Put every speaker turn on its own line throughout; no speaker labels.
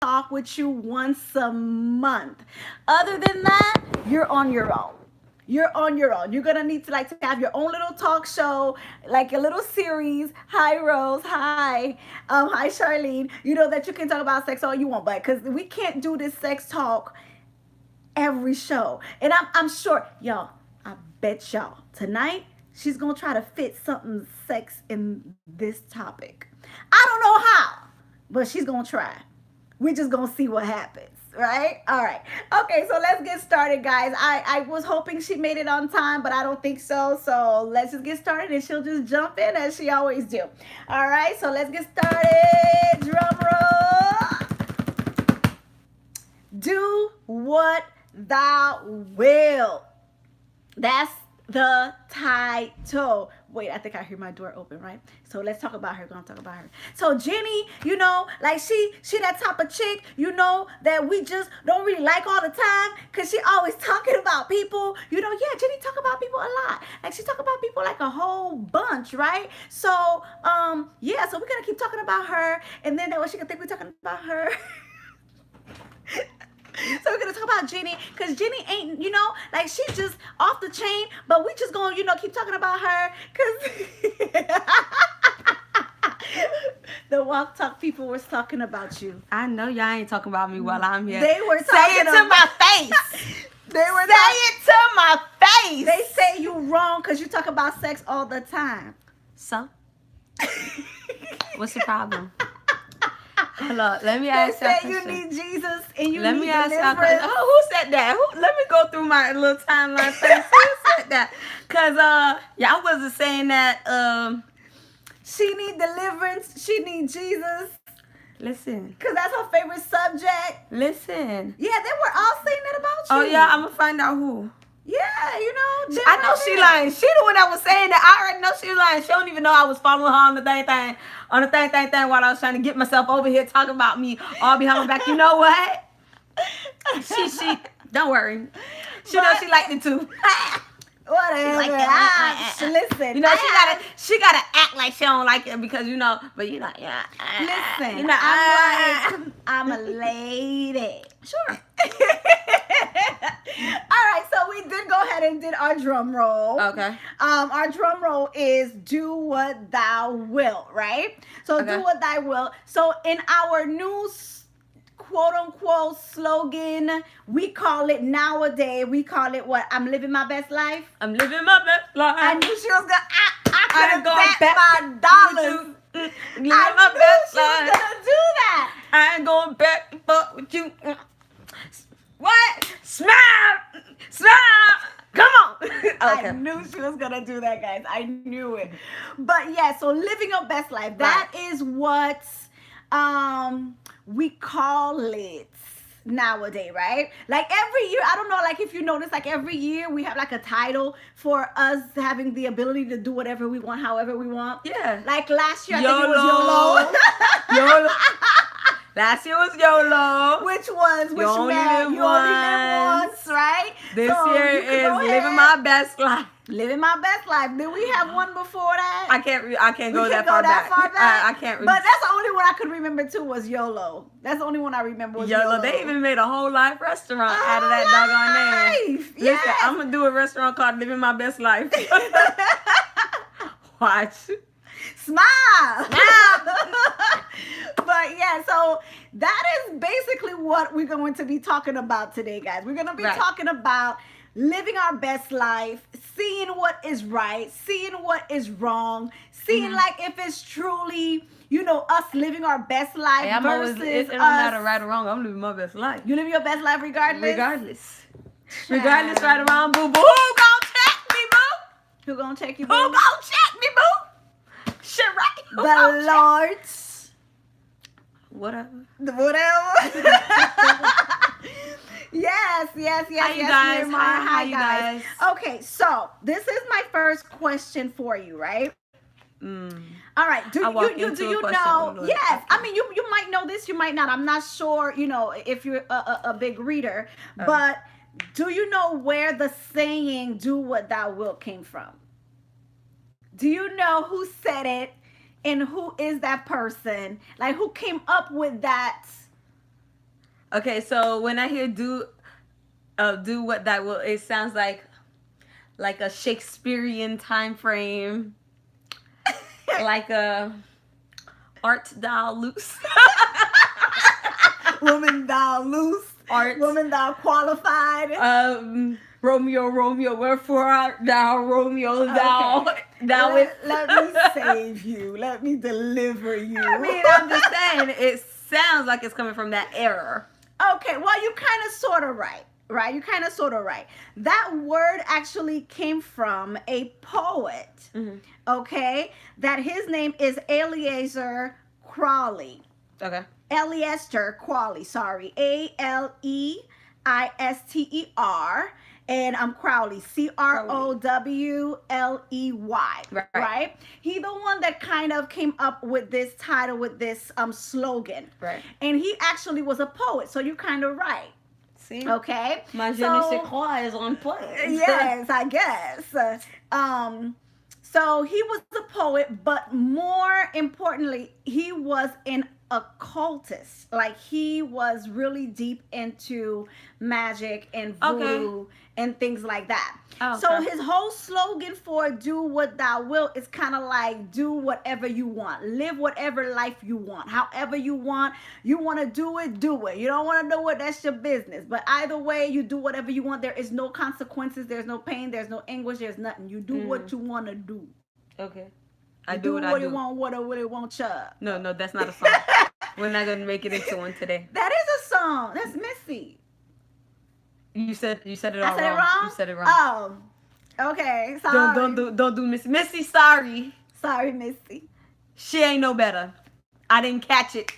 talk with you once a month. Other than that, you're on your own. You're on your own. You're gonna need to like to have your own little talk show, like a little series. Hi Rose, hi Charlene. You know that you can talk about sex all you want, but because we can't do this sex talk every show. And I'm sure, y'all, I bet y'all tonight she's gonna try to fit something sex in this topic. I don't know how, but she's gonna try. We're just gonna see what happens. Right? All right. Okay, so let's get started, guys. I was hoping she made it on time, but I don't think so. So let's just get started and she'll just jump in as she always do. All right, so let's get started. Drum roll. Do what thou will. That's the title. Wait, I think I hear my door open, right? So let's talk about her. Gonna talk about her. So Jenny, you know, like she that type of chick, you know, that we just don't really like all the time, cause she always talking about people. You know, yeah, Jenny talk about people a lot. Like she talk about people like a whole bunch, right? So yeah, so we're gonna keep talking about her, and then that way she can think we're talking about her. So we're gonna talk about Jenny, because Jenny ain't, you know, like she's just off the chain, but we just gonna, you know, keep talking about her, because the Walk Talk people was talking about you.
I know y'all ain't talking about me while I'm here.
They were talking
say it to my face.
They were
say it to my face.
They say you wrong because you talk about sex all the time.
So, what's the problem? Hold on, let me ask you a question.
They say you need Jesus and you
let
need
me ask you a
deliverance.
question. Oh, who said that? Let me go through my little timeline first. Who said that? Because y'all wasn't saying that
she need deliverance, she need Jesus.
Listen.
Because that's her favorite subject.
Listen.
Yeah, they were all saying that about you.
Oh, yeah, I'm going to find out who.
Yeah, you know.
I know she lying. She the one that was saying that. I already know she lying. She don't even know I was following her on the thing while I was trying to get myself over here talking about me all behind my back. You know what? She, don't worry. She knows she liked it too.
Whatever. Listen.
You know, she gotta act like she don't like it because, you know, but you know, yeah.
Listen,
you know,
I'm a lady.
Sure.
All right, so we did go ahead and did our drum roll.
Okay.
Our drum roll is do what thou wilt, right? So do what thou wilt. So in our new quote unquote slogan, we call it nowadays, we call it what? I'm living my best life.
I'm living my best life.
I knew she was gonna I could have bet my dollars.
I knew she was
gonna do that.
I ain't going back and forth with you. What? Smile! Come on!
Okay. I knew she was gonna do that, guys. I knew it. But yeah, so living your best life. That is what we call it nowadays, right? Like every year, I don't know, like if you notice, like every year we have like a title for us having the ability to do whatever we want, however we want.
Yeah.
Like last year, I think it was YOLO.
YOLO. Last year was YOLO.
Which ones? Which
you only live
once, right?
This year is living my best life.
Living my best life. Did we have one before that?
I can't go that far back. I can't.
But that's the only one I could remember too was YOLO. That's the only one I remember was YOLO.
They even made a whole life restaurant out of that doggone name.
Yes.
Listen, I'm gonna do a restaurant called Living My Best Life. Watch.
Smile. But yeah, so that is basically what we're going to be talking about today, guys. We're going to be talking about living our best life, seeing what is right, seeing what is wrong, seeing like if it's truly, you know, us living our best life versus
it don't matter right or wrong. I'm living my best life.
You live your best life regardless?
Regardless, right or wrong, boo. Who gonna check me, boo?
Who gonna check you, boo?
Who gonna check me, boo? Shit, right?
The Lord.
Whatever.
Yes.
Hi, you guys. Hi, you guys.
Okay, so this is my first question for you, right? All right. Do you know? Yes. I mean, you might know this. You might not. I'm not sure. You know, if you're a big reader, but do you know where the saying "Do what thou wilt" came from? Do you know who said it? And who is that person? Like, who came up with that
Okay, so when I hear do what that will, it sounds like a Shakespearean time frame, like a art thou loose.
Woman thou loose.
Art.
Woman thou qualified.
Romeo, Romeo, wherefore art thou, Romeo, thou,
Okay.
thou
Let me save you. Let me deliver you.
I mean, I'm just saying, it sounds like it's coming from that era.
Okay, well, you kind of sort of right. Right? You kind of sort of right. That word actually came from a poet.
Mm-hmm.
Okay? That his name is Eleazar Crowley.
Okay.
Eleaster Crowley, sorry. Aleister. And I'm Crowley, Crowley. Right? He the one that kind of came up with this title, with this slogan.
Right.
And he actually was a poet, so you're kind of right.
See?
Okay.
My je ne sais quoi is on point.
Yes, I guess. So he was a poet, but more importantly, he was an occultist. Like, he was really deep into magic and voodoo and things like that.
Oh, okay.
So his whole slogan for do what thou wilt is kind of like do whatever you want. Live whatever life you want. However you want. You want to do it, do it. You don't want to do it, that's your business. But either way, you do whatever you want. There is no consequences. There's no pain. There's no anguish. There's nothing. You do what you want to do.
Okay.
I do what I do. You want, what it want you.
No, that's not a song. We're not going to make it into one today.
That is a song. That's Missy.
You said it all
I said
wrong.
it wrong?
You said it wrong.
Oh. Okay. Sorry.
Don't do Missy. Missy, sorry.
Sorry, Missy.
She ain't no better. I didn't catch it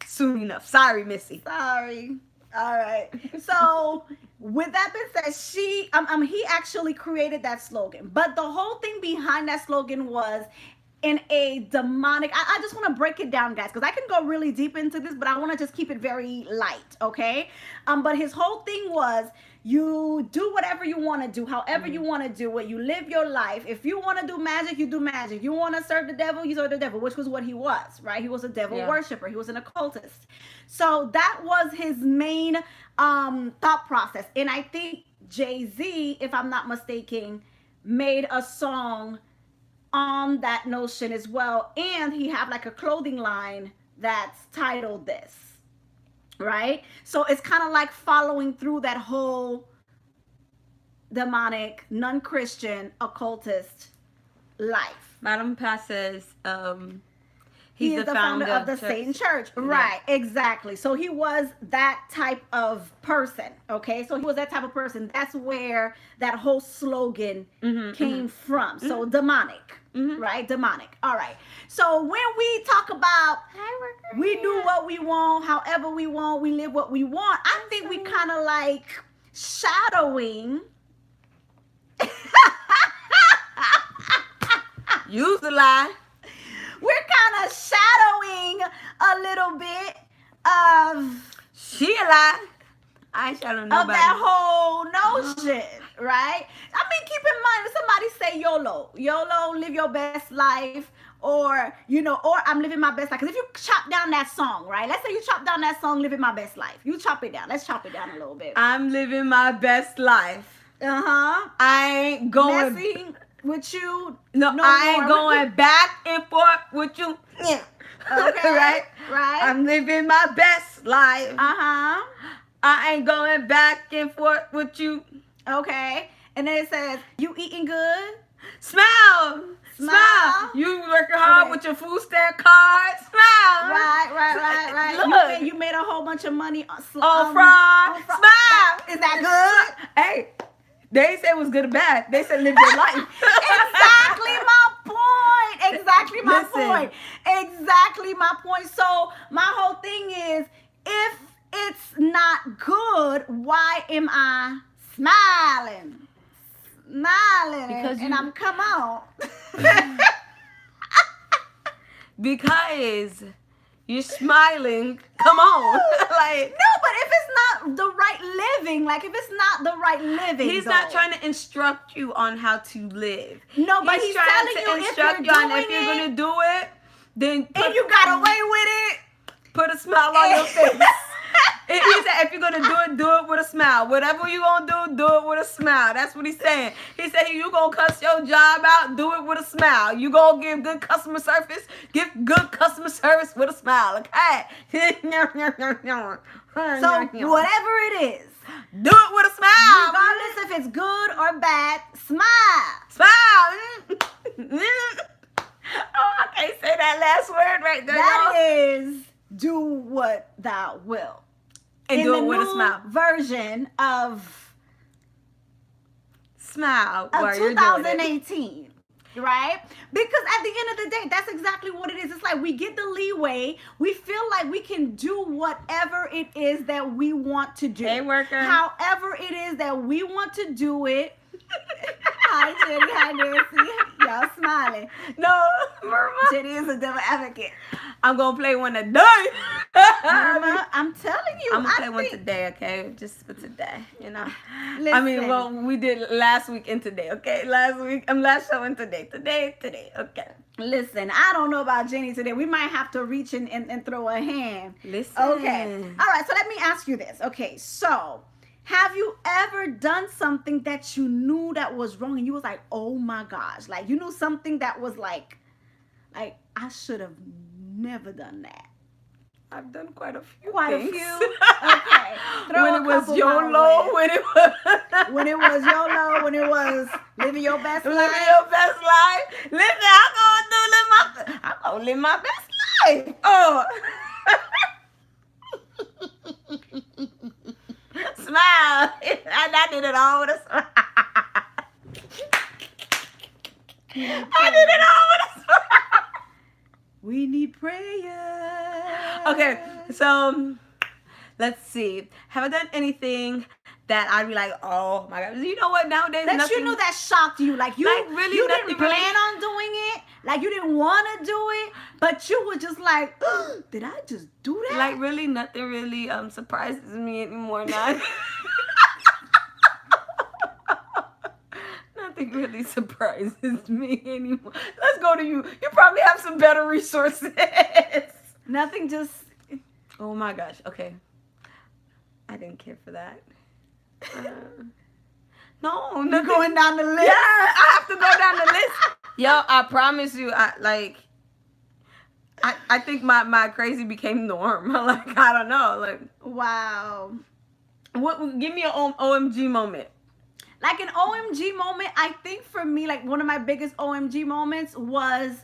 soon enough. Sorry, Missy.
Sorry. All right. So with that being said, he actually created that slogan. But the whole thing behind that slogan was in a demonic. I just want to break it down, guys, because I can go really deep into this, but I want to just keep it very light, okay? But his whole thing was, you do whatever you want to do, however you want to do it. You live your life. If you want to do magic, you do magic. You want to serve the devil, you serve the devil, which was what he was, right? He was a devil worshiper. He was an occultist. So that was his main thought process. And I think Jay-Z, if I'm not mistaken, made a song on that notion as well. And he have like a clothing line that's titled this. Right? So it's kind of like following through that whole demonic, non-Christian, occultist life.
Madame Pat says
he is the founder of the Satan Church. Right, exactly. So he was that type of person, okay? So he was that type of person. That's where that whole slogan came from. So demonic, right? Demonic. All right. So when we talk about we do what we want, however we want, we live what we want, I think we kind of like shadowing.
Use the lie.
We're kind of shadowing a little bit of
she a lie. I ain't shadowing nobody.
Of that whole notion, right? I mean, keep in mind, if somebody say YOLO, live your best life, or, or I'm living my best life. Because if you chop down that song, right? Let's say you chop down that song, living my best life. You chop it down. Let's chop it down a little bit.
I'm living my best life. I ain't going...
Messing with you.
No, I ain't going back and forth with you. Yeah.
Okay. Right.
I'm living my best life.
I
ain't going back and forth with you.
Okay. And then it says, you eating good?
Smile. You working hard with your food stamp card. Smile.
Right.
Look.
You made a whole bunch of money on
fraud. Smile.
Is that good?
Hey. They didn't say it was good or bad. They said live your life.
Exactly my point. So my whole thing is, if it's not good, why am I smiling?
Because
I'm come on.
Because you're smiling. Come on.
No, but if it's not the right living,
he's not trying to instruct you on how to live.
No, but he's telling you
instruct you on if you're gonna do it, then
and you got away with it,
put a smile on your face. He said, if you're gonna do it with a smile. Whatever you gonna do it with a smile. That's what he's saying. He said you gonna cuss your job out, do it with a smile. You gonna give good customer service, give good customer service with a smile, okay?
So whatever it is,
do it with a smile.
regardless if it's good or bad, smile.
Smile. Oh, I can't say that last word right there.
That
y'all.
is do what thou will.
And
In
do
the
it with a
new
smile.
version of
Smile while you're doing it.
2018, right? Because at the end of the day, that's exactly what it is. It's like we get the leeway. We feel like we can do whatever it is that we want to do.
Hey, worker.
However it is that we want to do it. Hi, Jenny. Hi, Nancy. Y'all smiling.
No, Murma.
Jenny is a devil advocate.
I'm gonna play one today.
Mama, I'm telling you.
I'm gonna play
I
one
think,
today, okay? Just for today, you know.
Listen,
I mean, well, we did last week and today, okay? Last show and today, okay?
listen, I don't know about Jenny today. We might have to reach and throw a hand.
Listen.
Okay. All right. So let me ask you this. Okay. So have you ever done something that you knew that was wrong and you was like, oh my gosh, like you knew something that was like I should have never done that.
I've done quite a few
Quite
things.
a few. Okay. Throw
When
a
it was
couple my
YOLO,
way.
when it was
When it was YOLO, when it was living your best
living
life.
your best life. Listen, I'm gonna live my best life. Oh. Smile. I did it all with a smile. I did it all with a smile.
We need prayer.
Okay, so let's see. Have I done anything that I'd be like, oh my God? You know what? Nowadays,
That
nothing.
you knew that shocked you. Like you,
Like, really,
you
nothing
didn't
really-
plan on doing it. Like you didn't want to do it, but you were just like, did I just do that?
Like really, nothing really surprises me anymore now. Nothing really surprises me anymore. Let's go to you. You probably have some better resources.
Nothing just.
Oh my gosh. Okay. I didn't care for that. No,
You're
nothing.
going down the list.
Yeah, I have to go down the list. Yo, I promise you, I think my crazy became norm. Like, I don't know. Like,
Wow.
what? Give me an OMG moment.
Like an OMG moment, I think for me, like one of my biggest OMG moments was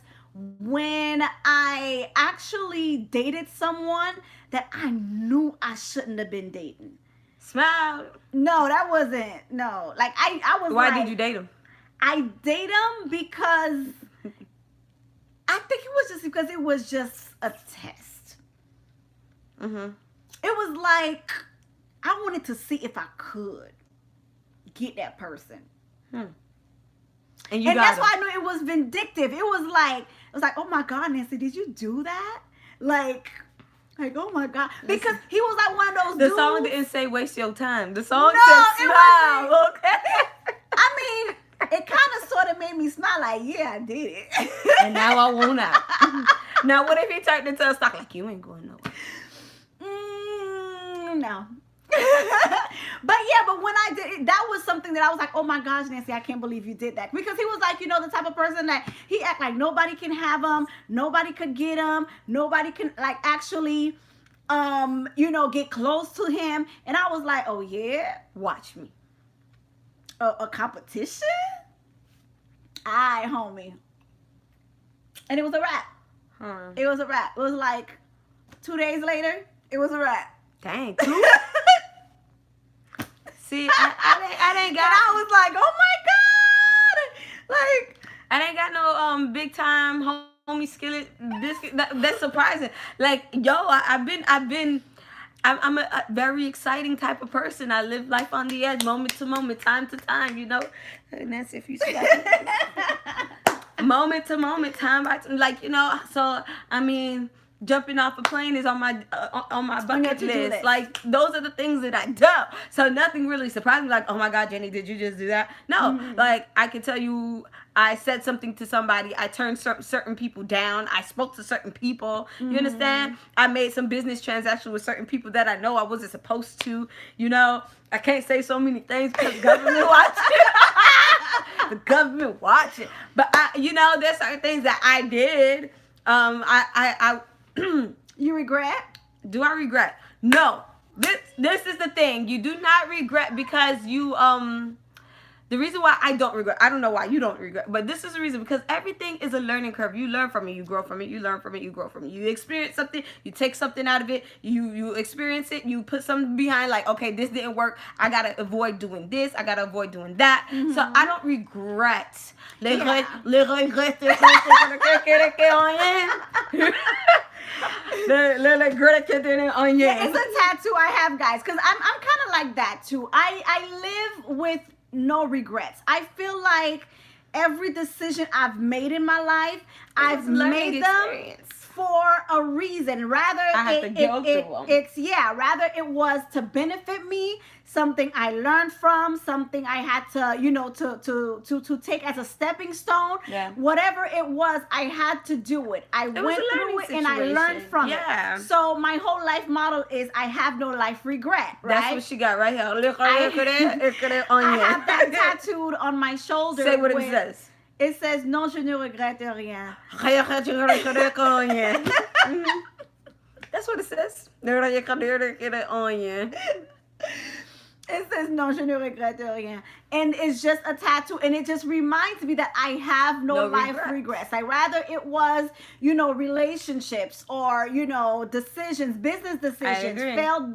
when I actually dated someone that I knew I shouldn't have been dating.
Smile.
No, that wasn't. No. Like I was
Why
like,
did you date him?
I date him because I think it was just because it was just a test.
Mm-hmm.
It was like I wanted to see if I could get that person.
And
And
got
that's
him.
why I knew it was vindictive. It was like, oh my God, Nancy, did you do that? Like, oh my God. Because he was like one of those
The
dudes.
song didn't say waste your time. The song
No,
said
it
smile. Okay.
I mean, it kind of sort of made me smile like, yeah, I did it.
And now I won't out. Now what if he turned into a stock like you ain't going nowhere?
No. But when I did it, that was something that I was like, oh my gosh, Nancy, I can't believe you did that. Because he was like, the type of person that he act like nobody can have him, nobody could get him, nobody can like actually, get close to him. And I was like, oh yeah,
Watch me.
a competition? Aye, homie. And it was a wrap.
Huh.
It was a wrap. It was like 2 days later, it was a wrap.
Dang, two? See, I didn't
And
got.
I was like, oh my God. Like,
I ain't got no big time homie skillet biscuit. That's surprising. Like, yo, I'm a very exciting type of person. I live life on the edge, moment to moment, time to time. Nancy, if you see that, moment to moment, time by time. Like, so I mean, jumping off a plane is on my
On your
bucket
to-do
list.
list.
Like those are the things that I do. So nothing really surprised me. Like, oh my God, Jenny, did you just do that? No, like I can tell you, I said something to somebody. I turned certain people down. I spoke to certain people. You understand? I made some business transactions with certain people that I know I wasn't supposed to. You know, I can't say so many things because government watching. The government watching. But there's certain things that I did. I
You regret?
do I regret? No. This is the thing. You do not regret because you the reason why I don't regret, I don't know why you don't regret, but this is the reason, because everything is a learning curve. You learn from it, you grow from it, you learn from it, you grow from it. You experience something, you take something out of it, you experience it, you put something behind, like, okay, this didn't work, I gotta avoid doing this, I gotta avoid doing that. So I don't regret.
Yeah, it's a tattoo I have, guys, because I'm kind of like that too. I live with no regrets. I feel like every decision I've made in my life, I've made them for a reason. Rather rather it was to benefit me, something I learned from, something I had to to take as a stepping stone.
Yeah.
Whatever it was, I had to do it. I went through it and I learned from it. So my whole life model is I have no life regret, right?
That's what she got right here. Look
I
at it on
I
you.
have that tattooed on my shoulder.
Say what it says.
It says, non, je ne regrette rien.
That's what it says.
It says, non, je ne regrette rien. And it's just a tattoo. And it just reminds me that I have no life regrets. I rather it was, relationships or, decisions, business decisions, failed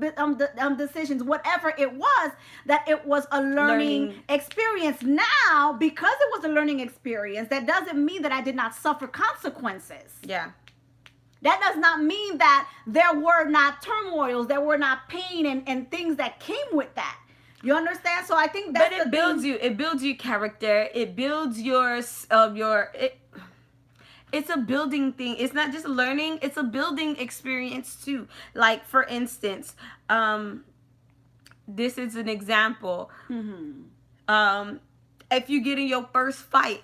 decisions, whatever it was, that it was a learning experience. Now, because it was a learning experience, that doesn't mean that I did not suffer consequences.
Yeah.
That does not mean that there were not turmoils, there were not pain and things that came with that. You understand? So I think that's
it builds you. It builds your character. It builds it's a building thing. It's not just learning. It's a building experience too. Like, for instance, this is an example. If you get in your first fight,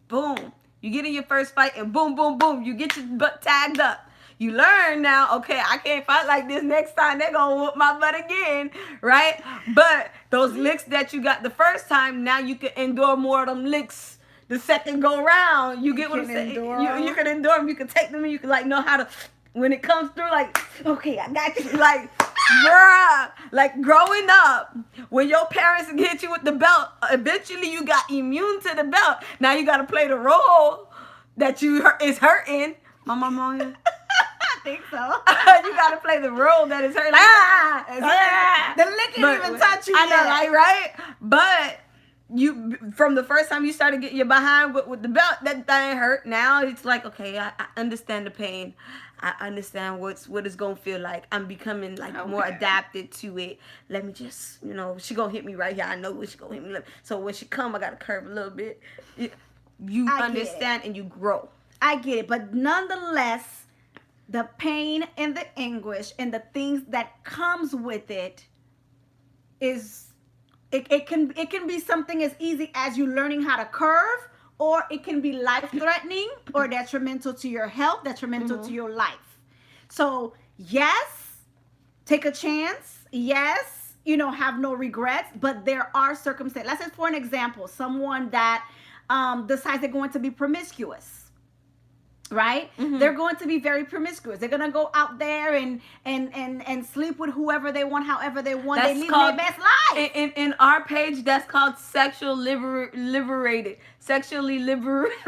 boom. You get in your first fight and boom, boom, boom. You get your butt tagged up. You learn now, okay, I can't fight like this next time. They're going to whoop my butt again, right? But those licks that you got the first time, now you can endure more of them licks the second go round. You get what I'm saying? You can endure them. You can take them and you can, know how to, when it comes through, okay, I got you. Bruh, growing up, when your parents hit you with the belt, eventually you got immune to the belt. Now you got to play the role that is hurting. My mama on here?
I think so.
You got to play the role that is hurting.
The lick didn't even touch you.
I know, right? But you, from the first time you started getting your behind with the belt, that thing hurt. Now it's like, okay, I understand the pain. I understand what it's gonna feel like. I'm becoming more adapted to it. Let me just, she gonna hit me right here. I know when she gonna hit me. So when she come, I gotta curve a little bit. You understand and you grow.
I get it, but nonetheless, the pain and the anguish and the things that comes with it is, it can be something as easy as you learning how to curve, or it can be life-threatening or detrimental to your health, detrimental to your life. So, yes, take a chance. Yes, have no regrets. But there are circumstances. Let's say, for an example, someone that decides they're going to be promiscuous. Right? They're going to be very promiscuous. They're going to go out there and sleep with whoever they want, however they want. They live their best life.
In our page, that's called liberated. Sexually liberated.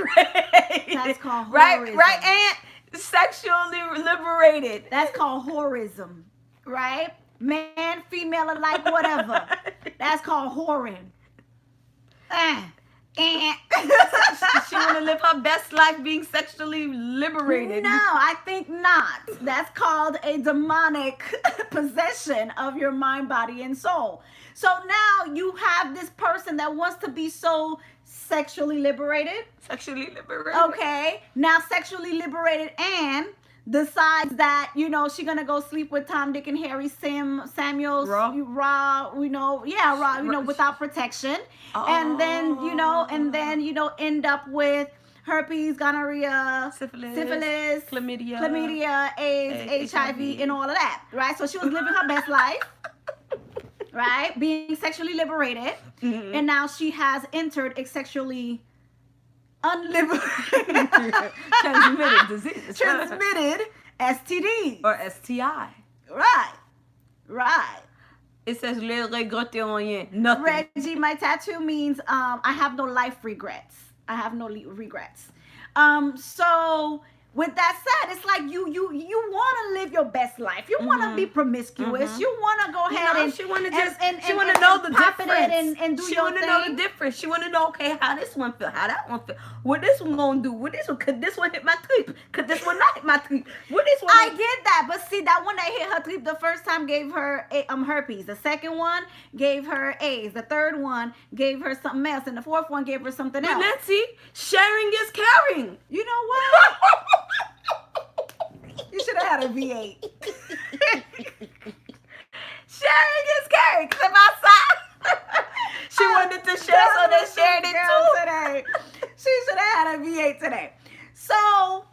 That's called
whorism. Right, Aunt? Sexually liberated.
That's called whorism. Right? Man, female alike, whatever. That's called whoring.
She want to live her best life being sexually liberated.
No, I think not. That's called a demonic possession of your mind, body, and soul. So now you have this person that wants to be so sexually liberated.
Sexually liberated.
Okay. Now sexually liberated, and decides that she's gonna go sleep with Tom, Dick, and Harry, Samuels, raw, yeah, raw, without protection, and then end up with herpes, gonorrhea, syphilis, chlamydia, AIDS, HIV, and all of that, right? So she was living her best life, right? Being sexually liberated, and now she has entered a sexually unliberated transmitted STD
or STI.
Right.
It says le regretter rien. Nothing.
Reggie, my tattoo means I have no life regrets. I have no regrets. So with that said, it's like you want to live your best life. You want to be promiscuous. You want to go ahead and
she want to know the difference.
And do
she
your
want to
thing.
know the difference. She want to know, okay, how this one feel, how that one feel, what this one gonna do, what this one, could this one hit my trip, could this one not hit my trip, what this one.
I get that, but see, that one that hit her trip the first time gave her herpes. The second one gave her AIDS. The third one gave her something else, and the fourth one gave her something else.
But Nancy, sharing is caring.
You know what? You should have had a V8.
Sharing is caring. Cause if I saw she wanted to share, so they shared it too.
Today. She should have had a V8 today. So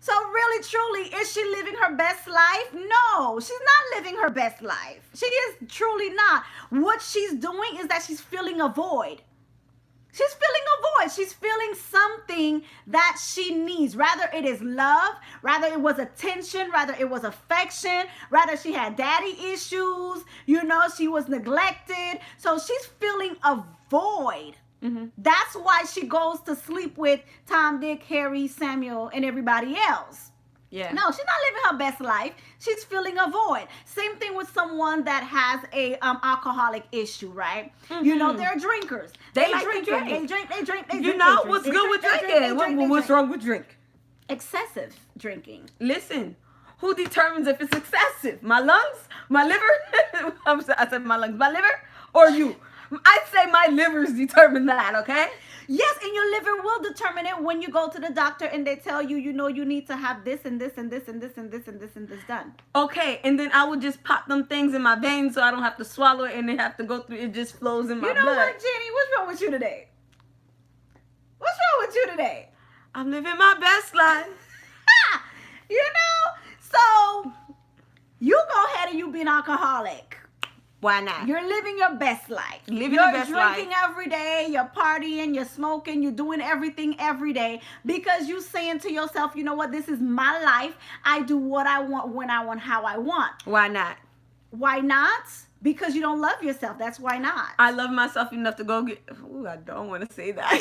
really, truly, is she living her best life? No, she's not living her best life. She is truly not. What she's doing is that she's filling a void. She's feeling a void. She's feeling something that she needs. Rather it is love, rather it was attention, rather it was affection, rather she had daddy issues, she was neglected. So she's feeling a void. That's why she goes to sleep with Tom, Dick, Harry, Samuel, and everybody else.
Yeah.
No, she's not living her best life. She's filling a void. Same thing with someone that has a alcoholic issue, right? They're drinkers.
They like to drink.
They drink.
What's good with drinking? What's wrong with drink?
Excessive drinking.
Listen, who determines if it's excessive? My lungs? My liver? I said my lungs. My liver? Or you? I'd say my livers determine that, okay?
Yes, and your liver will determine it when you go to the doctor and they tell you, you need to have this and this and this and this and this and this and this done.
Okay, and then I would just pop them things in my veins so I don't have to swallow it and they have to go through. It just flows in my blood.
You know what, Jenny? What's wrong with you today? What's wrong with you today?
I'm living my best life.
So you go ahead and you be an alcoholic.
Why not?
You're living your best life.
You're drinking
every day, you're partying, you're smoking, you're doing everything every day because you're saying to yourself, you know what, this is my life. I do what I want, when I want, how I want.
Why not?
Why not? Because you don't love yourself. That's why not.
I love myself enough to go get... Ooh, I don't want to say that.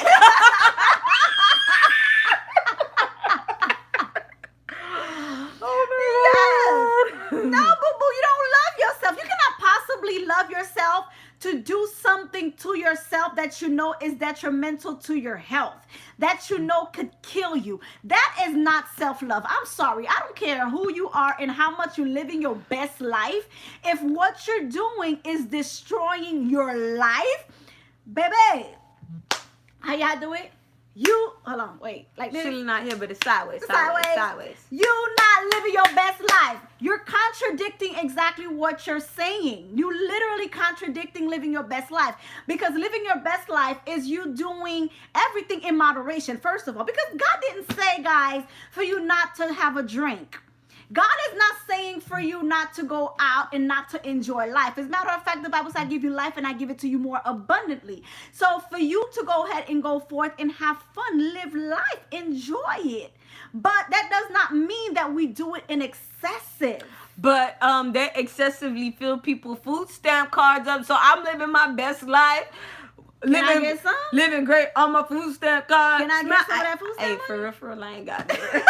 No, boo-boo, you don't love yourself. You cannot possibly love yourself to do something to yourself that is detrimental to your health, that could kill you. That is not self-love. I'm sorry. I don't care who you are and how much you're living your best life. If what you're doing is destroying your life, baby, how y'all do it? Hold on, wait. Like this.
She's not here, but it's sideways.
You're not living your best life. You're contradicting exactly what you're saying. You literally contradicting living your best life. Because living your best life is you doing everything in moderation, first of all. Because God didn't say, guys, for you not to have a drink. God is not saying for you not to go out and not to enjoy life. As a matter of fact, the Bible says, I give you life and I give it to you more abundantly. So for you to go ahead and go forth and have fun, live life, enjoy it. But that does not mean that we do it in excessive.
But they excessively fill people food stamp cards up. So I'm living my best life.
Can I get some?
Living great on my food stamp card.
Can I get some of that food stamp?
Hey, for real, I ain't got it.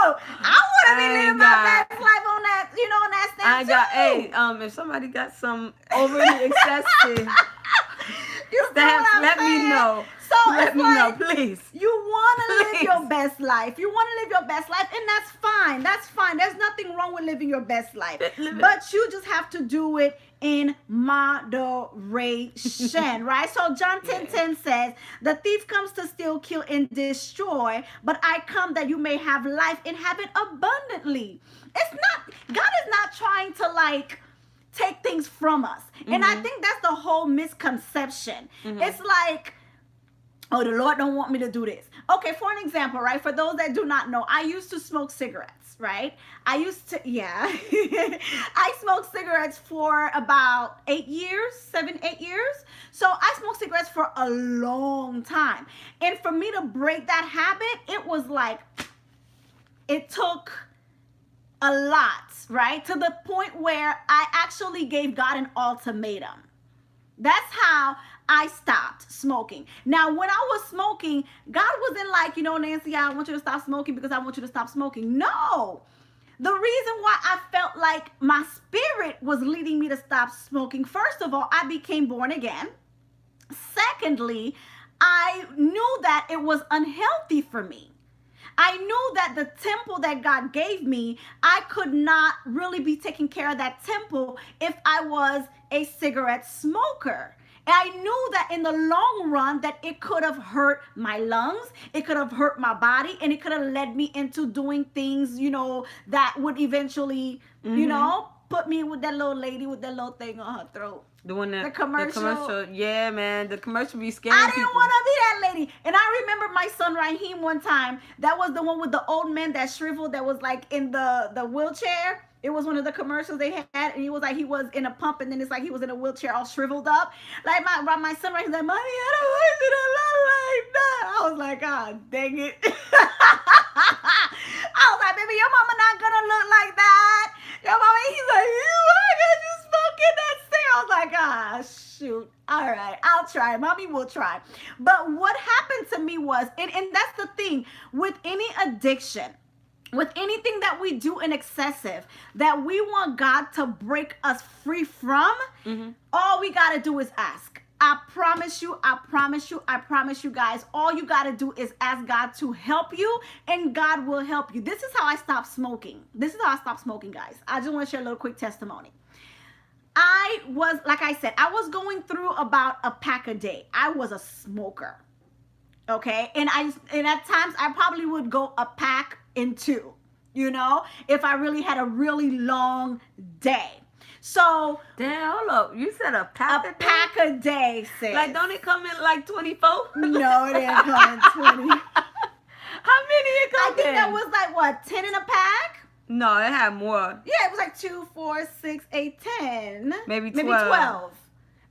I want to be living my best life on that, on that stamp too.
If somebody got some overly excessive stamps, let me know.
So
Let
it's
me know,
like
please.
you want to live
Please.
your best life. You want to live your best life, and that's fine. That's fine. There's nothing wrong with living your best life.
Live it.
But you just have to do it in moderation, right? So John 10:10 says, "The thief comes to steal, kill, and destroy, but I come that you may have life and have it abundantly." It's not, God is not trying to like take things from us. And I think that's the whole misconception. It's like, oh, the Lord don't want me to do this. Okay, for an example, right? For those that do not know, I used to smoke cigarettes, right? I used to, yeah. I smoked cigarettes for about 8 years, 7, 8 years. So I smoked cigarettes for a long time. And for me to break that habit, it was like, it took a lot, right? To the point where I actually gave God an ultimatum. That's how I stopped smoking. Now, when I was smoking, God wasn't like, Nancy, I want you to stop smoking because I want you to stop smoking. No. The reason why I felt like my spirit was leading me to stop smoking, first of all, I became born again. Secondly, I knew that it was unhealthy for me. I knew that the temple that God gave me, I could not really be taking care of that temple if I was a cigarette smoker. I knew that in the long run that it could have hurt my lungs, it could have hurt my body, and it could have led me into doing things, that would eventually, put me with that little lady with that little thing on her throat.
Doing
the commercial.
Yeah, man. The commercial be scaring
I
people.
didn't want to be that lady. And I remember my son Raheem one time. That was the one with the old man that shriveled, that was like in the wheelchair. It was one of the commercials they had, and he was like, he was in a pump, and then it's like he was in a wheelchair all shriveled up. Like my son Raheem's like, "Mommy, I don't want you to look like that." I was like, "God dang it." I was like, "Baby, your mama not gonna look like that. Your mama," he's like, "Why got you smoking that cigarette?" I was like, "Ah, shoot. All right, I'll try. Mommy will try." But what happened to me was, and that's the thing, with any addiction, with anything that we do in excessive, that we want God to break us free from, all we got to do is ask. I promise you, guys, all you got to do is ask God to help you, and God will help you. This is how I stopped smoking. Guys. I just want to share a little quick testimony. I was, like I said, I was going through about a pack a day. I was a smoker. Okay? And at times I probably would go a pack in 2, if I really had a really long day. So,
damn, hold up. You said a pack a day?
Pack a day, sis.
Like, don't it come in like 24?
No, it didn't come in 20.
How many it come
I think that was like, what, 10 in a pack?
No, it had more.
Yeah, it was like 2, 4, 6, 8, 10.
Maybe 12.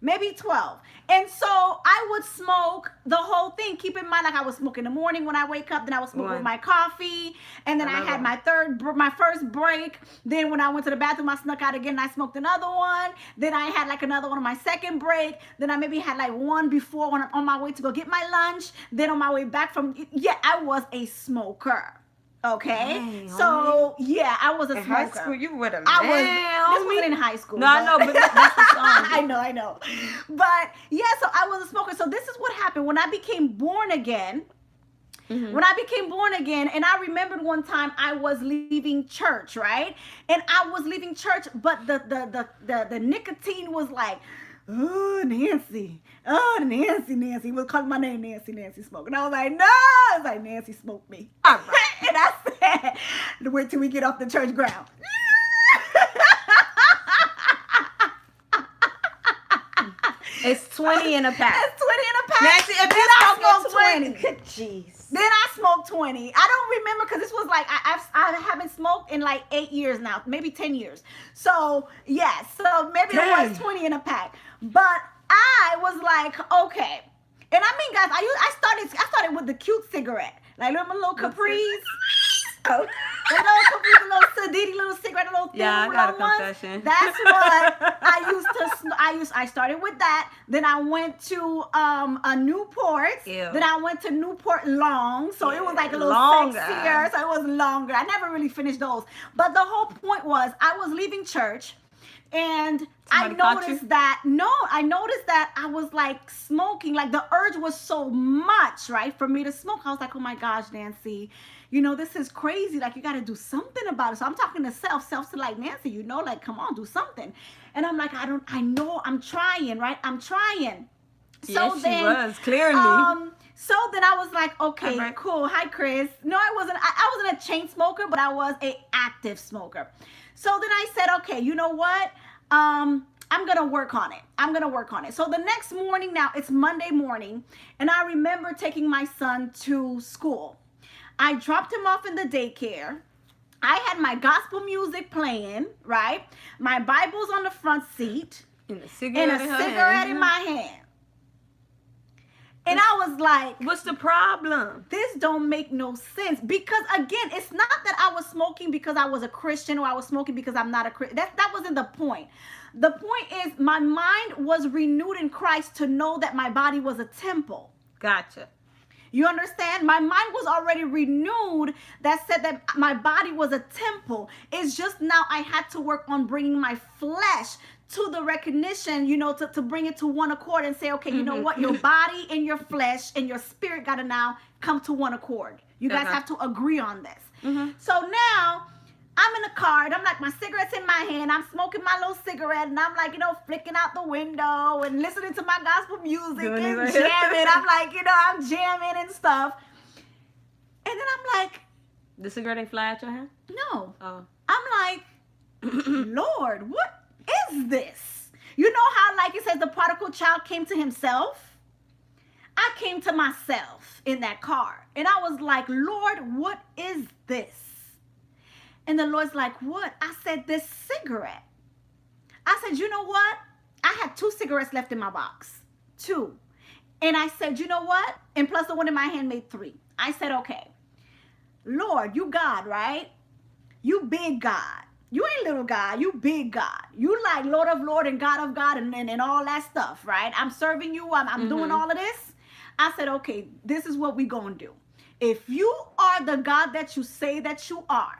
Maybe 12. And so I would smoke the whole thing. Keep in mind, like, I would smoke in the morning when I wake up. Then I would smoke with my coffee. And then I had my first break. Then when I went to the bathroom, I snuck out again and I smoked another one. Then I had like another one on my second break. Then I maybe had like one before when I'm on my way to go get my lunch. Then on my way back I was a smoker. Okay,
dang,
so yeah, I was a smoker.
High school, you were a man.
This wasn't in high school.
No, I know, but that's the song.
I know. But yeah, so I was a smoker. So this is what happened when I became born again. And I remembered one time I was leaving church, right? And I was leaving church, but the nicotine was like, "Oh, Nancy. Oh, Nancy. He was calling my name Nancy Smoke." And I was like, "No." I was like, "Nancy smoked me."
All right.
And I said, "Wait till we get off the church ground."
It's 20 in a pack.
It's 20 in a pack.
Nancy, if
then I smoked 20.
Jeez.
Then I smoked 20. I don't remember because this was like, I haven't smoked in like 8 years now, maybe 10 years. So, yeah, so maybe it was 20 in a pack. But I was like, okay. And I mean, guys, I started with the cute cigarette. Like little Capri's.
Oh.
The little Sadidi little cigarette, the little thin
Yeah, I got a
ones.
confession.
That's what I used to. I started with that. Then I went to a Newport.
Ew.
Then I went to Newport Long. So it was like a little
longer.
sexier. So it was longer. I never really finished those. But the whole point was I was leaving church. And
Somebody caught you?
I noticed that I was like smoking, like the urge was so much, right, for me to smoke. I was like, oh my gosh, Nancy, this is crazy. Like, you got to do something about it. So I'm talking to self to like, Nancy, like, come on, do something. And I'm like, I know I'm trying, right? I'm trying.
Yes, she was, clearly.
So then I was like, okay,
Right.
cool. Hi, Chris. No, I wasn't a chain smoker, but I was a active smoker. So then I said, okay, you know what? I'm gonna work on it. I'm gonna work on it. So the next morning, now it's Monday morning, and I remember taking my son to school. I dropped him off in the daycare. I had my gospel music playing, right? My Bible's on the front seat,
And a
and a
cigarette in her
cigarette
hand.
in my hand. And I was like,
What's the problem?
this don't make no sense. Because again, it's not that I was smoking because I was a Christian, or I was smoking because I'm not a Christian. That wasn't the point. The point is, my mind was renewed in Christ to know that my body was a temple.
Gotcha.
You understand? My mind was already renewed that said that my body was a temple. It's just now I had to work on bringing my flesh to the recognition, to bring it to one accord and say, okay, you know what? Your body and your flesh and your spirit got to now come to one accord. You guys have to agree on this. So now I'm in the car and I'm like, my cigarette's in my hand. I'm smoking my little cigarette and I'm like, flicking out the window and listening to my gospel music and jamming. I'm like, I'm jamming and stuff. And then I'm like,
the cigarette ain't fly out your hand?
No.
Oh.
I'm like, Lord, what is this? You know how, like it says, the prodigal child came to himself? I came to myself in that car. And I was like, Lord, what is this? And the Lord's like, what? I said, this cigarette. I said, you know what? I had 2 cigarettes left in my box. 2. And I said, you know what? And plus the one in my hand made 3. I said, okay, Lord, you God, right? You big God. You ain't little God. You big God. You like Lord of Lord and God of God and all that stuff, right? I'm serving you. I'm doing all of this. I said, okay, this is what we gonna do. If you are the God that you say that you are,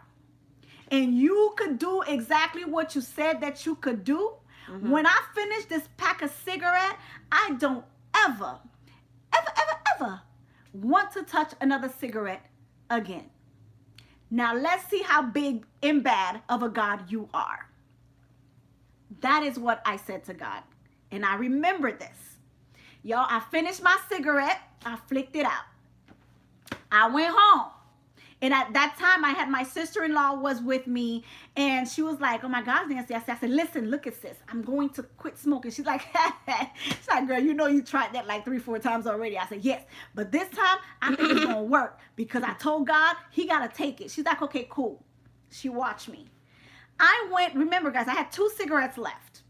and you could do exactly what you said that you could do, when I finish this pack of cigarette, I don't ever want to touch another cigarette again. Now let's see how big and bad of a God you are. That is what I said to God. And I remember this. Y'all, I finished my cigarette. I flicked it out. I went home. And at that time, I had my sister-in-law was with me, and she was like, oh my gosh, Nancy. I said, listen, look at this. I'm going to quit smoking. She's like, she's like, girl, you tried that like 3-4 times already. I said, yes, but this time I think it's going to work because I told God he got to take it. She's like, okay, cool. She watched me. I went, remember guys, I had 2 cigarettes left.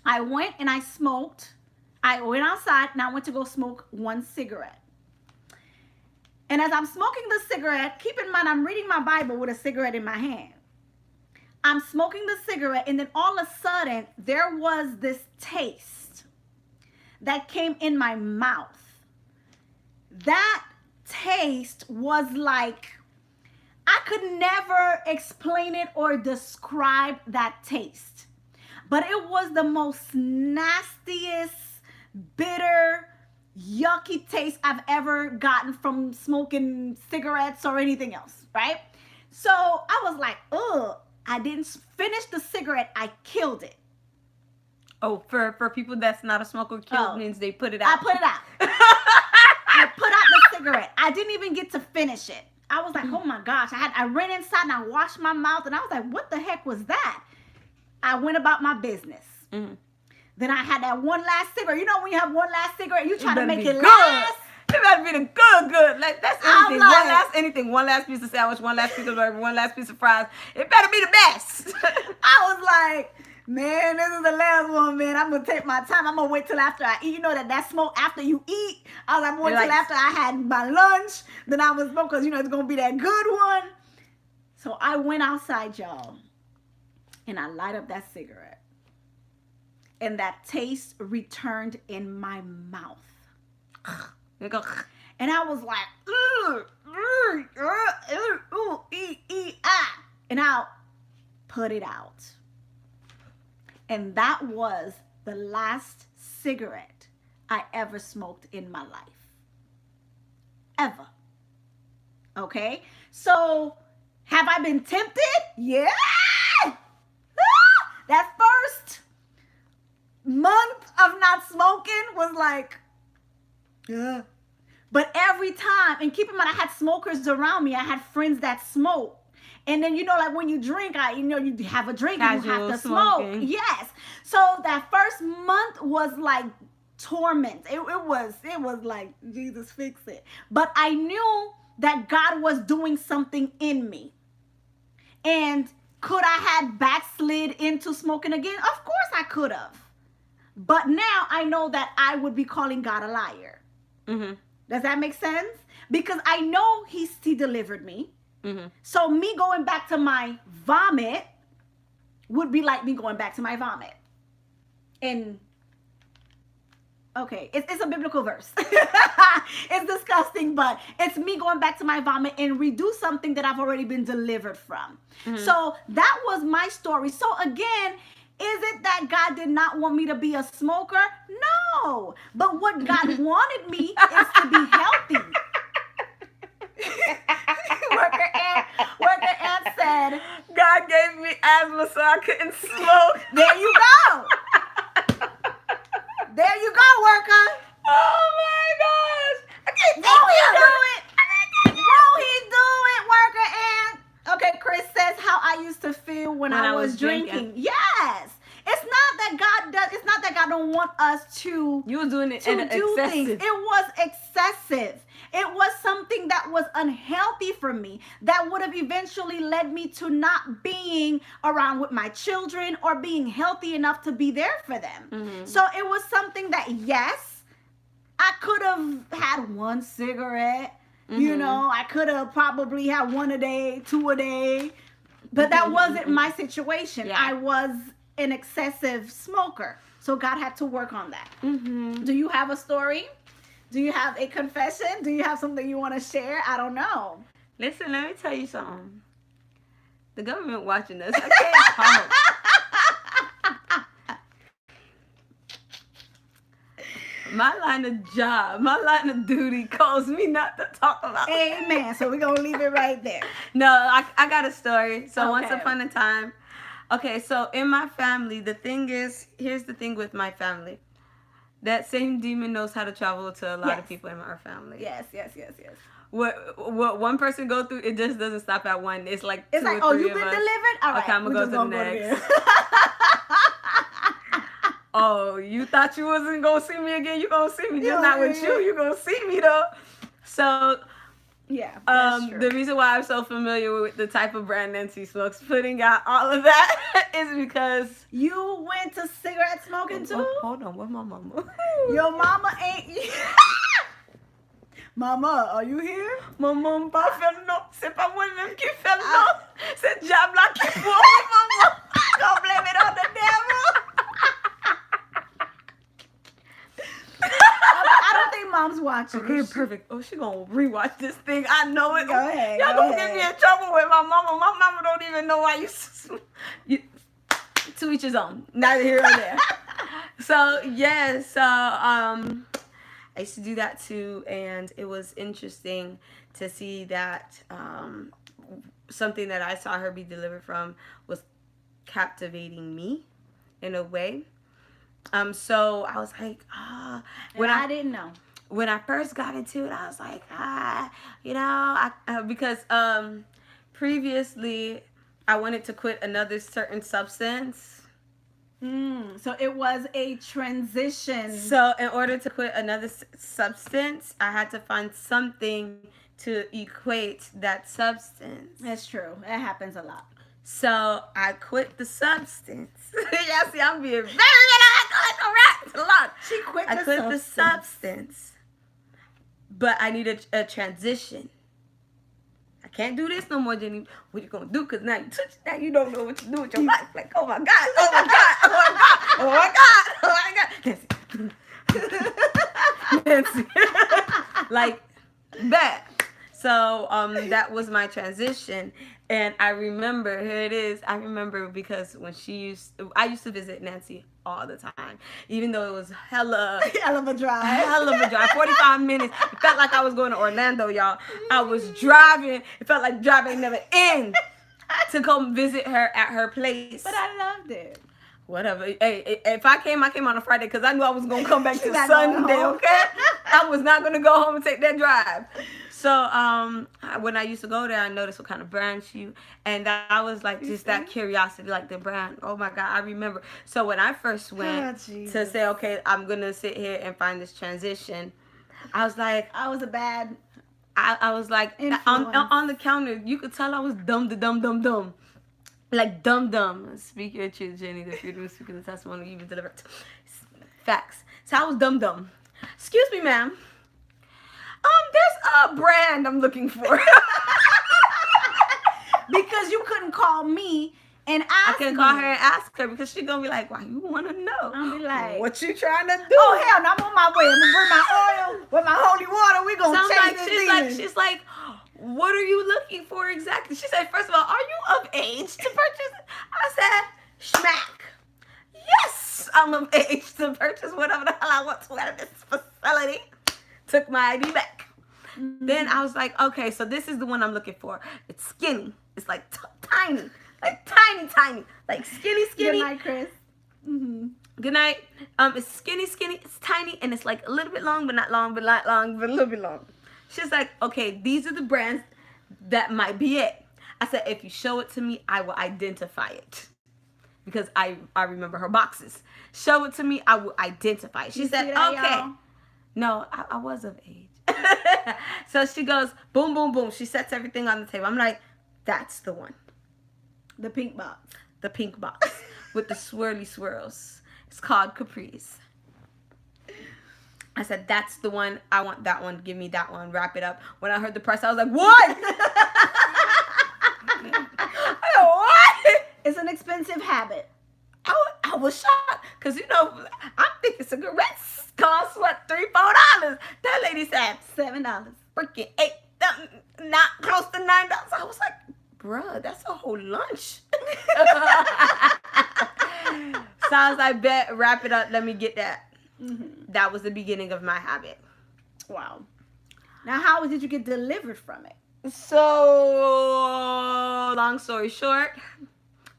I went and I smoked. I went outside and I went to go smoke 1 cigarette. And as I'm smoking the cigarette, keep in mind, I'm reading my Bible with a cigarette in my hand. I'm smoking the cigarette, and then all of a sudden, there was this taste that came in my mouth. That taste was like, I could never explain it or describe that taste. But it was the most nastiest, bitter, yucky taste I've ever gotten from smoking cigarettes or anything else, right? So I was like, ugh. I didn't finish the cigarette. I killed it.
Oh, for people that's not a smoker, killed means they put it out.
I put it out. I put out the cigarette. I didn't even get to finish it. I was like, oh my gosh. I ran inside and I washed my mouth and I was like, what the heck was that? I went about my business. Then I had that one last cigarette. You know when you have one last cigarette, you try to make it last.
It better be the good. Like that's anything.
Like,
one last piece of sandwich, one last piece of burger, one last piece of fries. It better be the best.
I was like, man, this is the last one, man. I'm gonna take my time. I'm gonna wait till after I eat. You know that smoke after you eat. I was like, I'm wait till after I had my lunch. Then I was smoke because it's gonna be that good one. So I went outside, y'all, and I light up that cigarette. And that taste returned in my mouth. And I was like, and I'll put it out. And that was the last cigarette I ever smoked in my life. Ever. Okay? So, have I been tempted? Yeah. That first month of not smoking was like, yeah. But every time, and keep in mind, I had smokers around me. I had friends that smoke. And then, like when you drink, you have a drink and you have to
smoking.
smoke. Yes. So that first month was like torment. It was like, Jesus, fix it. But I knew that God was doing something in me. And could I have backslid into smoking again? Of course I could have. But now I know that I would be calling God a liar.
Mm-hmm.
Does that make sense? Because I know he delivered me.
Mm-hmm.
So me going back to my vomit would be like me going back to my vomit. And okay, it's a biblical verse. It's disgusting, but it's me going back to my vomit and redo something that I've already been delivered from. Mm-hmm. So that was my story. So again, is it that God did not want me to be a smoker? No. But what God wanted me is to be healthy. Worker Ant said,
God gave me asthma so I couldn't smoke.
There you go. There you go, worker.
Oh my gosh. I can't
Won't he do it? Won't he do it, worker Ant? Okay, Chris says how I used to feel when I was drinking. Yes. It's not that God don't want us to
You were doing it
to
in
do
excessive.
things. It was excessive. It was something that was unhealthy for me that would have eventually led me to not being around with my children or being healthy enough to be there for them. Mm-hmm. So it was something that, yes, I could have had one cigarette. Mm-hmm. I could have probably had one a day, two a day. But that wasn't my situation. Yeah. I was an excessive smoker. So God had to work on that. Mm-hmm. Do you have a story? Do you have a confession? Do you have something you want to share? I don't know.
Listen, let me tell you something. The government watching us. I can't talk. My line of duty calls me not to talk about it.
Amen. So we're going to leave it right there.
No, I got a story. So Once upon a time. Okay, so in my family, here's the thing with my family. That same demon knows how to travel to a lot of people in our family.
Yes.
What one person go through, it just doesn't stop at one. It's like two or three
oh, you've been
of us.
delivered? All right.
Okay, I'm going to go to the next. Oh, you thought you wasn't going to see me again? You going to see me. Just not with you. You going to see me, though. So...
Yeah, that's true.
The reason why I'm so familiar with the type of brand Nancy smokes, putting out all of that, is because...
You went to cigarette smoking too?
Hold on, where's my mama?
Your mama ain't... Mama, are you here?
Ma maman pas fait non. C'est pas moi-même qui fait non. C'est diable qui fait maman. Don't blame it on the devil.
I don't think mom's watching.
Okay, perfect. Oh, she gonna rewatch this thing. I know it.
Go ahead.
Y'all gonna get me in trouble with my mama. My mama don't even know why you to each his own. Neither here nor there. So I used to do that too, and it was interesting to see that something that I saw her be delivered from was captivating me in a way. So I was like,
when I didn't know.
When I first got into it, I was like, because previously I wanted to quit another certain substance.
So it was a transition.
So in order to quit another substance, I had to find something to equate that substance.
That's true. That happens a lot.
So I quit the substance. Y'all see, I'm being very correct. A lot.
She quit
I quit the substance. But I need a transition. I can't do this no more, Jenny. What you gonna do? Because now you don't know what to do with your life. Like, oh my God, oh my God, oh my God, oh my God, oh my God. Nancy. Like that. So that was my transition. And I remember, here it is. I remember because when I used to visit Nancy all the time, even though it was
Hell of a drive.
hell of a drive, 45 minutes. It felt like I was going to Orlando, y'all. I was driving. It felt like driving never end to come visit her at her place.
But I loved it.
Whatever. Hey, if I came on a Friday because I knew I was going to come back to
She's not going
Sunday,
home.
okay? I was not going to go home and take that drive. So when I used to go there, I noticed what kind of brand and I was like, just that curiosity, like the brand. Oh my God, I remember. So when I first went to say, okay, I'm going to sit here and find this transition, I was like,
I was a bad
I was like, on the counter, you could tell I was dumb. Like dumb. Speak your truth, Jenny. The freedom of speaking the testimony even delivered. Facts. So I was dumb. Excuse me, ma'am. There's a brand I'm looking for.
because you couldn't call me and ask
I can call her and ask her because she's gonna be like, "Why you wanna know?
I'll be like,
what you trying to do?"
Oh hell no, I'm on my way. I'm gonna bring my oil with my holy water. We gonna change this demon.
She's like, what are you looking for exactly? She said, first of all, are you of age to purchase? I said, schmack. Yes, I'm of age to purchase whatever the hell I want to out of this facility. Took my ID back. Mm-hmm. Then I was like, okay, so this is the one I'm looking for. It's skinny. It's like tiny. Like tiny. Like skinny.
Good night, Chris. Mm-hmm.
Good night. It's skinny. It's tiny, and it's like a little bit long, but not long, but not long, but a little bit long. She's like, okay, these are the brands that might be it. I said, if you show it to me, I will identify it. Because I remember her boxes. Show it to me, I will identify it. She said,
that,
okay.
Y'all?
No, I was of age. So she goes, boom, boom, boom. She sets everything on the table. I'm like, that's the one.
The pink box.
The pink box with the swirly swirls. It's called Caprice. I said, that's the one. I want that one. Give me that one. Wrap it up. When I heard the price, I was like, what? What?
It's an expensive habit.
I was shocked. Because, I'm thinking cigarettes cost, what, $3, $4? That lady said,
$7.
freaking $8, not close to $9. I was like, bruh, that's a whole lunch. So I was like, bet, wrap it up. Let me get that. Mm-hmm. That was the beginning of my habit.
Wow. Now, how did you get delivered from it?
So, long story short,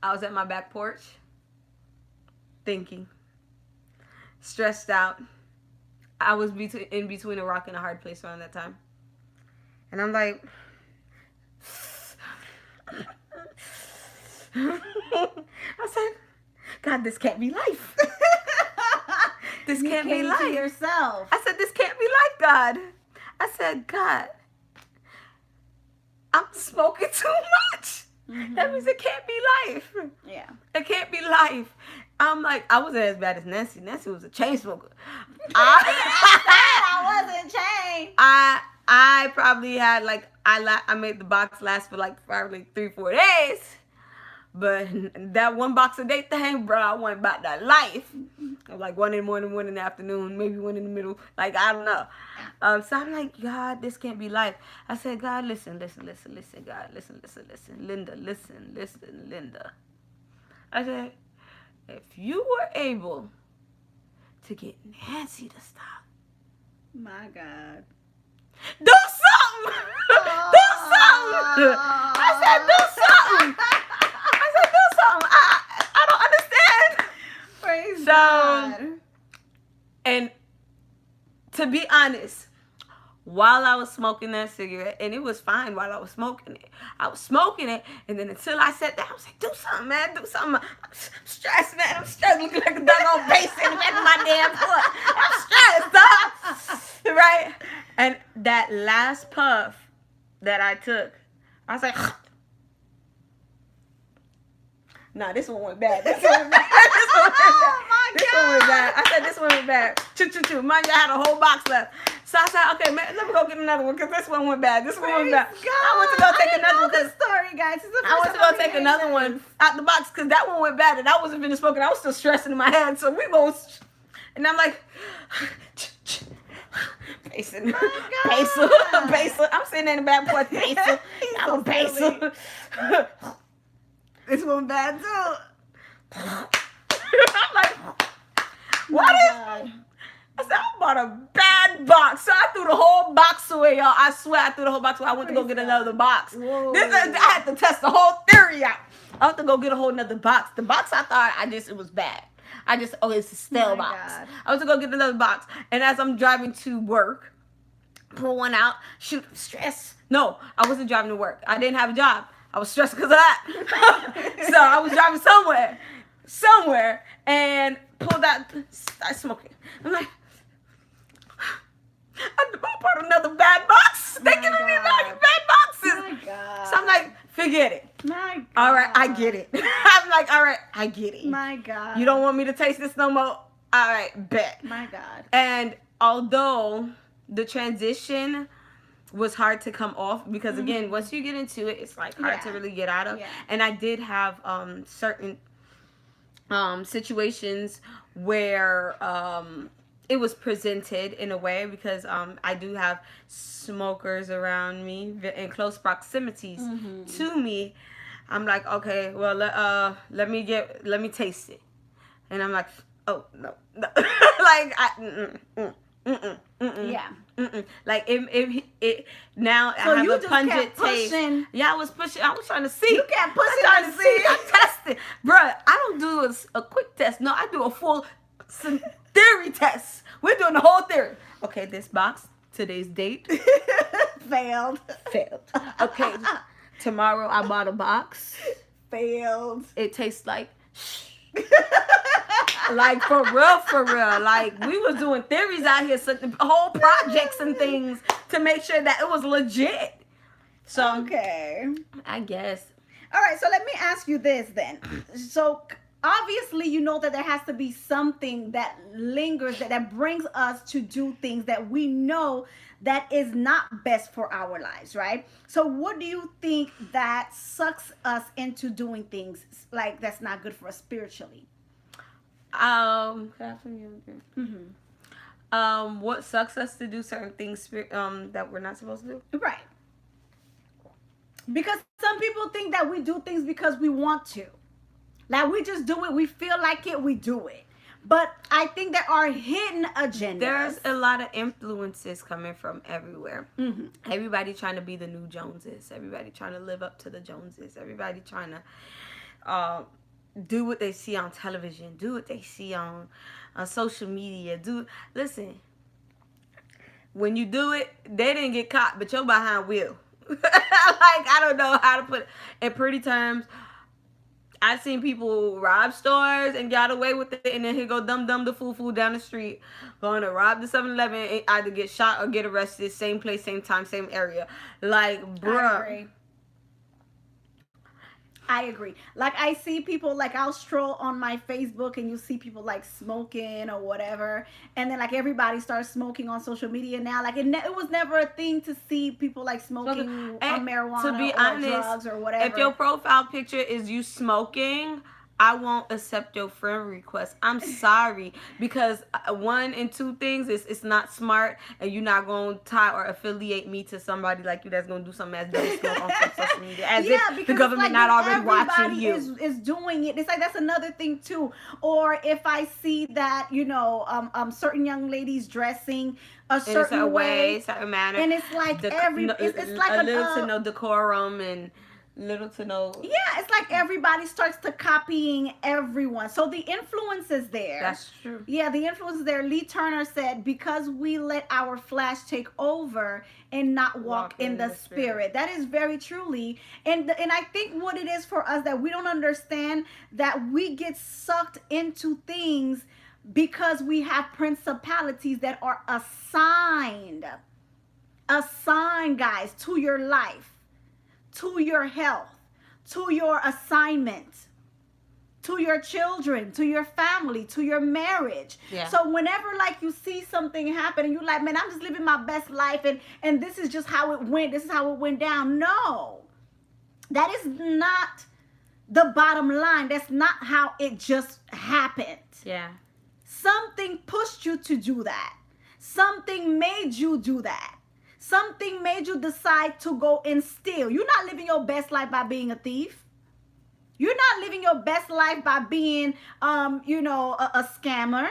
I was at my back porch thinking, stressed out. I was in between a rock and a hard place around that time. And I'm like, I said, God, this can't be life. This can't be life.
To yourself.
I said, this can't be life, God. I said, God, I'm smoking too much. Mm-hmm. That means it can't be life.
Yeah.
It can't be life. I'm like, I wasn't as bad as Nancy. Nancy was a chain smoker. I
wasn't chained.
I probably had I made the box last for probably 3-4 days. But that one box a day thing, bro, I went about that life. Like 1 in the morning, 1 in the afternoon, maybe 1 in the middle. Like, I don't know. So I'm like, God, this can't be life. I said, God, listen, God, listen. Linda, listen, Linda. I said, if you were able to get Nancy to stop.
My God.
Do something! Do something! I said, do something! I don't understand.
Praise God.
And to be honest, while I was smoking that cigarette, and it was fine while I was smoking it. I was smoking it, and then until I sat down, I was like, do something, man, do something. I'm stressed, man. I'm stressed, looking like a doggone bass in the back of my damn foot. I'm stressed, dog. Right? And that last puff that I took, I was like, nah, this one went bad. This one went bad.
Oh my
This one went bad. I said, this one went bad. Choo. Mind you, I had a whole box left. So I said, okay, man, let me go get another one because this one went bad. This one went bad.
God.
I went to go take another one.
This story, guys.
I went to go take another one out the box because that one went bad and I wasn't finished smoking. I was still stressing in my head. So we both, and I'm like, pacing, pacing,
God.
pacing. I'm sitting in the back porch, pacing.
He's
I'm
so
pacing.
This one bad too.
I'm like,
My
what is?
God.
I said, I bought a bad box. So I threw the whole box away, y'all. I swear I threw the whole box away. I went to go
Praise
get
God.
another box.
Whoa.
I had to test the whole theory out. I have to go get a whole nother box. The box I thought it was bad. It's a stale
My
box.
God.
I went to go get another box. And as I'm driving to work, pull one out, shoot, stress. No, I wasn't driving to work. I didn't have a job. I was stressed because of that. So I was driving somewhere, and pulled out, started smoking. I'm like, I bought another bad box. They
My
giving me
God.
bad boxes.
My God.
So I'm like, forget it.
My God.
All right, I get it. I'm like, all right, I get it.
My God.
You don't want me to taste this no more? All right, bet.
My God.
And although the transition was hard to come off, because again, once you get into it, it's like hard to really get out of.
Yeah.
And I did have certain situations where it was presented in a way, because I do have smokers around me in close proximities to me. I'm like, okay, well, let me taste it, and I'm like, oh no, like
Yeah.
like it now
So
I have
you
a
just
pungent
kept
taste.
pushing.
Yeah, I was pushing. I was trying to see.
You kept pushing
I'm trying
to
to
see.
see. I tested, bruh. I don't do a quick test. No, I do a full theory test. We're doing the whole theory. Okay, this box, today's date,
Failed.
failed. Okay, tomorrow I bought a box.
Failed.
It tastes like like for real. Like we was doing theories out here, so whole projects and things to make sure that it was legit. So
Okay.
I guess
All right, so let me ask you this then. So obviously you know that there has to be something that lingers that brings us to do things that we know that is not best for our lives, right? So what do you think that sucks us into doing things like that's not good for us spiritually?
What sucks us to do certain things that we're not supposed to do?
Right. Because some people think that we do things because we want to. Like we just do it, we feel like it, we do it. But I think there are hidden agendas.
There's a lot of influences coming from everywhere.
Mm-hmm.
Everybody trying to be the new Joneses. Everybody trying to live up to the Joneses. Everybody trying to do what they see on television. Do what they see on social media. Listen. When you do it, they didn't get caught, but your behind will. Like, I don't know how to put it in pretty terms. I've seen people rob stores and got away with it, and then here go dumb the fool down the street going to rob the 7-Eleven and either get shot or get arrested. Same place, same time, same area. Like, bruh.
I agree. Like I see people, like I'll stroll on my Facebook and you see people like smoking or whatever, and then like everybody starts smoking on social media now. Like it was never a thing to see people like smoking on marijuana
to be
or
honest,
drugs or whatever.
If your profile picture is you smoking, I won't accept your friend request. I'm sorry, because one and two things is it's not smart, and you're not going to tie or affiliate me to somebody like you that's going to do something as dumb as smoke on social media, as if the government not already watching you.
Is doing it. It's like that's another thing too. Or if I see that certain young ladies dressing a certain way,
certain manner,
and it's like it's like
a little to no decorum and little to no.
Yeah, it's like everybody starts to copying everyone. So the influence is there.
That's true.
Yeah, the influence is there. Lee Turner said, because we let our flesh take over and not walk in the spirit. That is very truly. And I think what it is for us that we don't understand, that we get sucked into things because we have principalities that are assigned, guys, to your life, to your health, to your assignment, to your children, to your family, to your marriage.
Yeah.
So whenever like you see something happen and you're like, man, I'm just living my best life and this is just how it went. This is how it went down. No, that is not the bottom line. That's not how it just happened.
Yeah.
Something pushed you to do that. Something made you do that. Something made you decide to go and steal. You're not living your best life by being a thief. You're not living your best life by being, a scammer.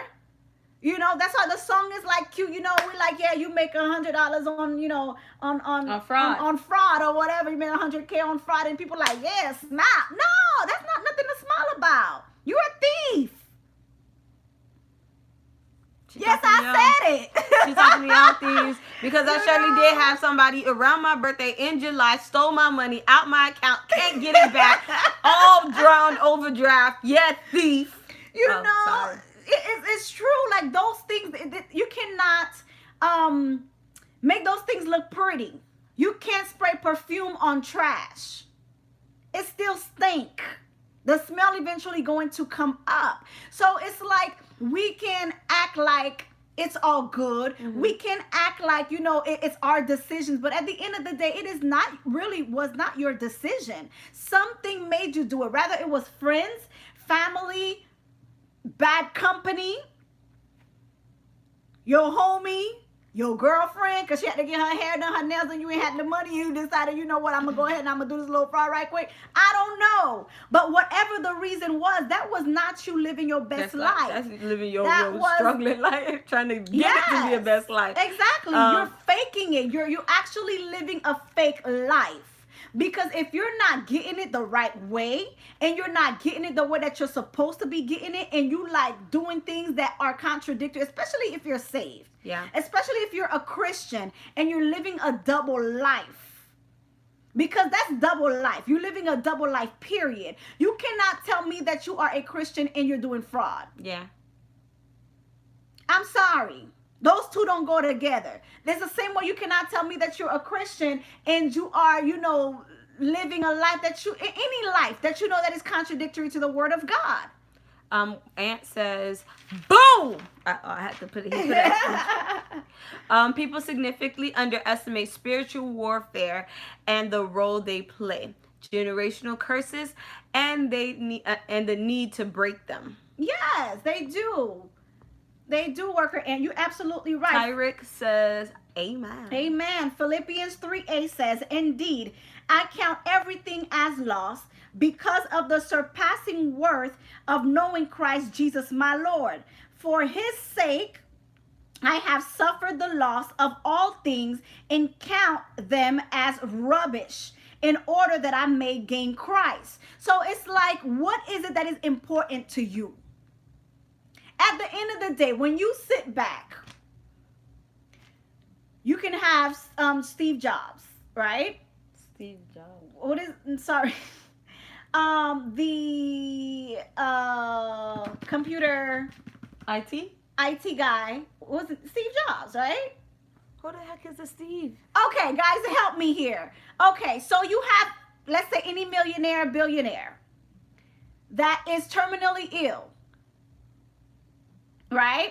That's why the song is like cute. We're like, yeah, you make $100 on,
On fraud.
on fraud or whatever. You make 100K on fraud, and people like, yeah, smile. No, that's not nothing to smile about. You're a thief. Yes, I said it.
She's talking to y'all thieves because I surely did have somebody around my birthday in July stole my money out my account, can't get it back, all drowned overdraft. Yeah, thief.
Sorry. It's true. Like those things, you cannot make those things look pretty. You can't spray perfume on trash. It still stink. The smell eventually going to come up. So it's like we can act like it's all good. Mm-hmm. We can act like, it's our decisions. But at the end of the day, was not your decision. Something made you do it. Rather it was friends, family, bad company, your homie, your girlfriend, because she had to get her hair done, her nails done, you ain't had the money, you decided, you know what, I'm going to go ahead and I'm going to do this little fraud right quick. I don't know. But whatever the reason was, that was not you living your best life.
That's living your struggling life, trying to get it to be your best life.
Exactly. You're faking it. You're actually living a fake life. Because if you're not getting it the right way and you're not getting it the way that you're supposed to be getting it, and you like doing things that are contradictory, especially if you're saved, especially if you're a Christian and you're living a double life, because that's double life. You're living a double life, period. You cannot tell me that you are a Christian and you're doing fraud.
Yeah.
I'm sorry. Those two don't go together. There's the same way you cannot tell me that you're a Christian and you are, living a life any life that that is contradictory to the word of God.
Aunt says, boom! I had to put it here. People significantly underestimate spiritual warfare and the role they play. Generational curses and the need to break them.
Yes, they do. They do, worker, and you're absolutely right.
Tyrick says, amen.
Amen. Philippians 3:8 says, indeed, I count everything as loss because of the surpassing worth of knowing Christ Jesus my Lord. For his sake, I have suffered the loss of all things and count them as rubbish in order that I may gain Christ. So it's like, what is it that is important to you? At the end of the day, when you sit back, you can have Steve Jobs, right?
Steve Jobs.
What is, sorry. The computer IT guy, was it Steve Jobs, right?
Who the heck is a Steve?
Okay, guys, help me here. Okay, so you have, let's say, any millionaire, billionaire that is terminally ill. Right?